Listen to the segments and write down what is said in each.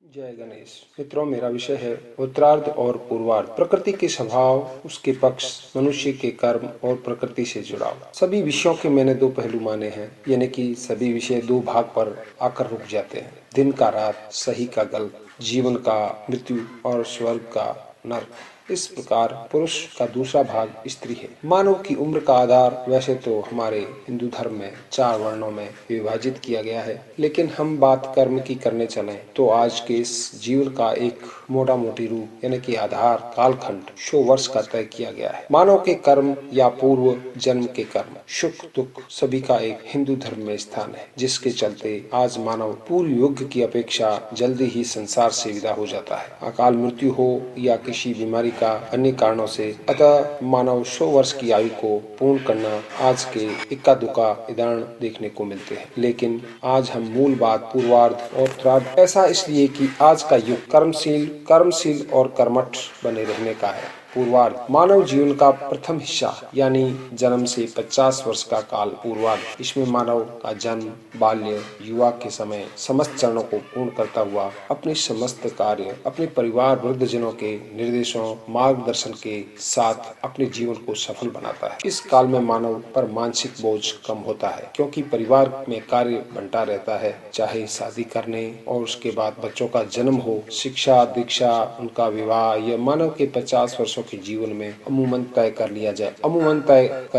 जय गणेश। मित्रों, मेरा विषय है उत्तरार्ध और पूर्वार्ध। प्रकृति के स्वभाव, उसके पक्ष, मनुष्य के कर्म और प्रकृति से जुड़ाव। सभी विषयों के मैंने दो पहलू माने हैं, यानी कि सभी विषय दो भाग पर आकर रुक जाते हैं। दिन का रात, सही का गलत, जीवन का मृत्यु और स्वर्ग का नर्क। इस प्रकार पुरुष का दूसरा भाग स्त्री है। मानव की उम्र का आधार वैसे तो हमारे हिंदू धर्म में 4 वर्णों में विभाजित किया गया है, लेकिन हम बात कर्म की करने चलें तो आज के इस जीवन का एक मोटा मोटी रूप यानी कि आधार कालखंड 100 वर्ष का तय किया गया है। मानव के कर्म या पूर्व जन्म के कर्म, सुख दुख सभी का एक हिंदू धर्म में स्थान है, जिसके चलते आज मानव पूर्व युग की अपेक्षा जल्दी ही संसार से विदा हो जाता है, अकाल मृत्यु हो या किसी बीमारी का अन्य कारणों से। अतः मानव 100 वर्ष की आयु को पूर्ण करना आज के इक्का दुक्का उदाहरण देखने को मिलते हैं। लेकिन आज हम मूल बात पूर्वार्ध और उत्तरार्ध, ऐसा इसलिए कि आज का युग कर्मशील और कर्मठ बने रहने का है। पूर्वार्ध मानव जीवन का प्रथम हिस्सा यानी जन्म से 50 वर्ष का काल पूर्वार्ध। इसमें मानव का जन्म, बाल्य, युवा के समय समस्त चरणों को पूर्ण करता हुआ अपने समस्त कार्य अपने परिवार वृद्धजनों के निर्देशों मार्गदर्शन के साथ अपने जीवन को सफल बनाता है। इस काल में मानव पर मानसिक बोझ कम होता है, क्योंकि परिवार में कार्य बंटा रहता है। चाहे शादी करने और उसके बाद बच्चों का जन्म हो, शिक्षा दीक्षा, उनका विवाह, यह मानव के 50 वर्षों के जीवन में अमूमन तय कर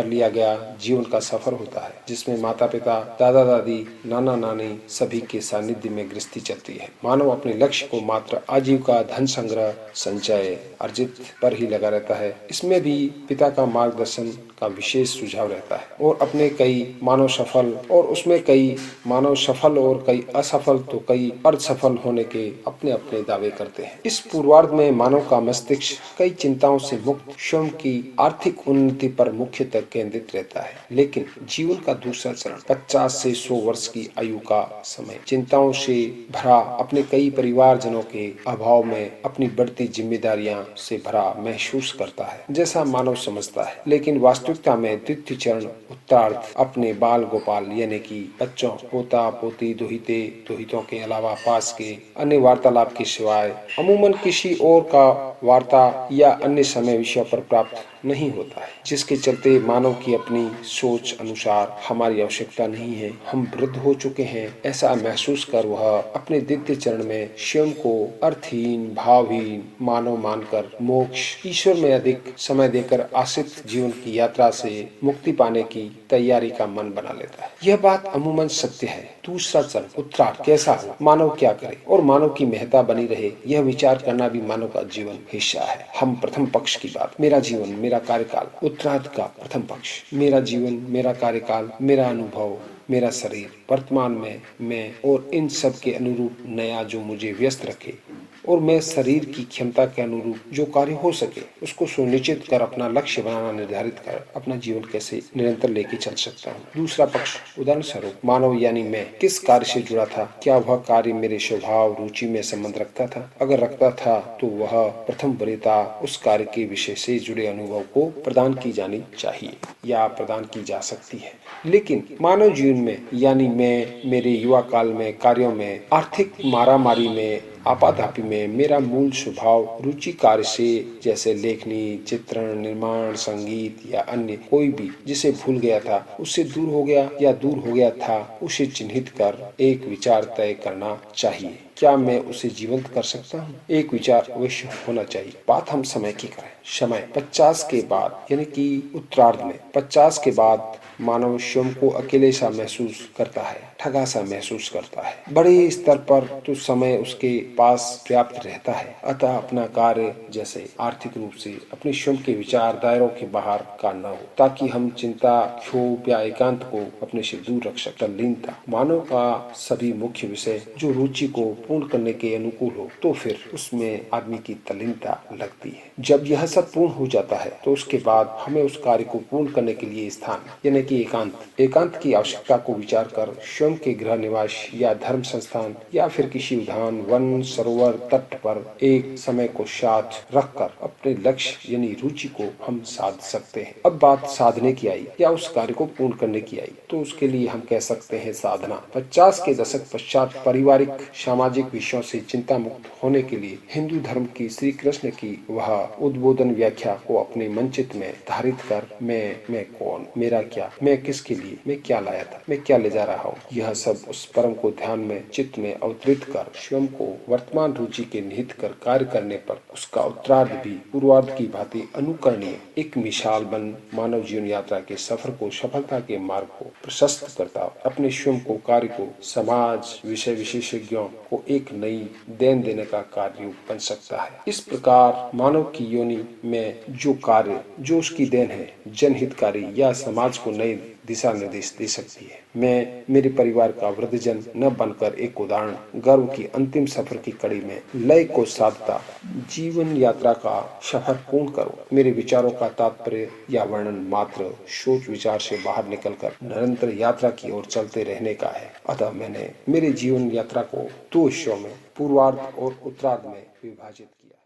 लिया गया जीवन का सफर होता है, जिसमें माता पिता, दादा दादी, नाना नानी सभी के सानिध्य में गृहस्थी चलती है। मानव अपने लक्ष्य को मात्र आजीविका, धन संग्रह, संचय, अर्जित पर ही लगा रहता है। इसमें भी पिता का मार्गदर्शन का विशेष सुझाव रहता है और अपने कई मानव सफल और कई असफल तो कई अर्धसफल होने के अपने अपने दावे करते हैं। इस पूर्वार्ध में मानव का मस्तिष्क कई चिंताओं से मुक्त स्वयं की आर्थिक उन्नति पर मुख्यतः केंद्रित रहता है। लेकिन जीवन का दूसरा चरण 50 से 100 वर्ष की आयु का समय चिंताओं से भरा, अपने कई परिवारजनों के अभाव में अपनी बढ़ती जिम्मेदारियां से भरा महसूस करता है, जैसा मानव समझता है। लेकिन वास्तविकता में द्वितीय चरण उत्तरार्ध अपने बाल गोपाल यानी कि बच्चों, पोता पोती, दुहिते दुहितों के अलावा पास के अन्य वार्तालाप के सिवाय अमूमन किसी और का वार्ता या अन्य समय विषय पर प्राप्त नहीं होता है, जिसके चलते मानव की अपनी सोच अनुसार हमारी आवश्यकता नहीं है, हम वृद्ध हो चुके हैं, ऐसा महसूस कर वह अपने द्वितीय चरण में स्वयं को अर्थहीन, भावहीन मानव मानकर मोक्ष, ईश्वर में अधिक समय देकर आश्रित जीवन की यात्रा से मुक्ति पाने की तैयारी का मन बना लेता है। यह बात अमूमन सत्य है। दूसरा चरण उत्तरार्ध कैसा हो, मानव क्या करे और मानव की महत्ता बनी रहे, यह विचार करना भी मानव का जीवन हिस्सा है। हम प्रथम पक्ष की बात, मेरा जीवन मेरा कार्यकाल। उत्तरार्ध का प्रथम पक्ष, मेरा जीवन मेरा कार्यकाल, मेरा अनुभव, मेरा शरीर, वर्तमान में मैं और इन सब के अनुरूप नया जो मुझे व्यस्त रखे और मैं शरीर की क्षमता के अनुरूप जो कार्य हो सके उसको सुनिश्चित कर अपना लक्ष्य बनाना निर्धारित कर अपना जीवन कैसे निरंतर लेके चल सकता हूँ। दूसरा पक्ष उदाहरण स्वरूप मानव यानी मैं किस कार्य से जुड़ा था, क्या वह कार्य मेरे स्वभाव रुचि में संबंध रखता था? अगर रखता था तो वह प्रथम वरीयता उस कार्य के विषय से जुड़े अनुभव को प्रदान की जानी चाहिए या प्रदान की जा सकती है। लेकिन मानव जीवन में यानी मैं मेरे युवा काल में कार्यों में, आर्थिक मारामारी में, आपाधापी में मेरा मूल स्वभाव रुचि कार्य से, जैसे लेखनी, चित्रण, निर्माण, संगीत या अन्य कोई भी जिसे भूल गया था, उससे दूर हो गया या दूर हो गया था, उसे चिन्हित कर एक विचार तय करना चाहिए। क्या मैं उसे जीवंत कर सकता हूँ? एक विचार अवश्य होना चाहिए। बात हम समय की करें। समय 50 के बाद यानी कि उत्तरार्ध में 50 के बाद मानव स्वयं को अकेले सा महसूस करता है, ठगा सा महसूस करता है। बड़े स्तर पर तो समय उसके पास पर्याप्त रहता है, अतः अपना कार्य जैसे आर्थिक रूप से अपने स्वयं के विचार दायरों के बाहर का न हो, ताकि हम चिंता, क्षोभ या एकांत को अपने से दूर रख सकते। तल्लीनता मानव का सभी मुख्य विषय जो रुचि को पूर्ण करने के अनुकूल हो, तो फिर उसमें आदमी की तल्लीनता लगती है। जब यह सब पूर्ण हो जाता है तो उसके बाद हमें उस कार्य को पूर्ण करने के लिए स्थान यानी कि एकांत की आवश्यकता को विचार कर स्वयं के गृह निवास या धर्म संस्थान या फिर किसी उद्यान, वन, सरोवर, तट पर एक समय को साथ रखकर अपने लक्ष्य यानी रुचि को हम साध सकते हैं। अब बात साधने की आई या उस कार्य को पूर्ण करने की आई, तो उसके लिए हम कह सकते हैं साधना। 50 के दशक पश्चात पारिवारिक सामाजिक विषयों से चिंता मुक्त होने के लिए हिंदू धर्म की श्री कृष्ण की वह उद्बोधन व्याख्या को अपने मनचित में धारित कर मैं कौन, मेरा क्या, मैं किसके लिए, मैं क्या लाया था, मैं क्या ले जा रहा हूँ, यह सब उस परम को ध्यान में चित्त में अवतरित कर स्वयं को वर्तमान रुचि के निहित कर कार्य करने पर उसका उत्तरार्ध भी पूर्वार्ध की भांति अनुकरणीय एक मिसाल बन मानव जीवन यात्रा के सफर को, सफलता के मार्ग को प्रशस्त करता, अपने स्वयं को, कार्य को, समाज, विषय विशेषज्ञों को एक नई देन देने का कार्य बन सकता है। इस प्रकार मानव की योनि में जो कार्य, जो उसकी देन है, जनहितकारी या समाज को नई दिशा निर्देश दे सकती है। मैं मेरे परिवार का वृद्धजन न बनकर एक उदाहरण, गर्व की अंतिम सफर की कड़ी में लय को साधता जीवन यात्रा का सफर पूर्ण करूं। मेरे विचारों का तात्पर्य या वर्णन मात्र सोच विचार से बाहर निकलकर निरंतर यात्रा की ओर चलते रहने का है। अतः मैंने मेरे जीवन यात्रा को 2 हिस्सों में, पूर्वार्ध और उत्तरार्ध में विभाजित किया।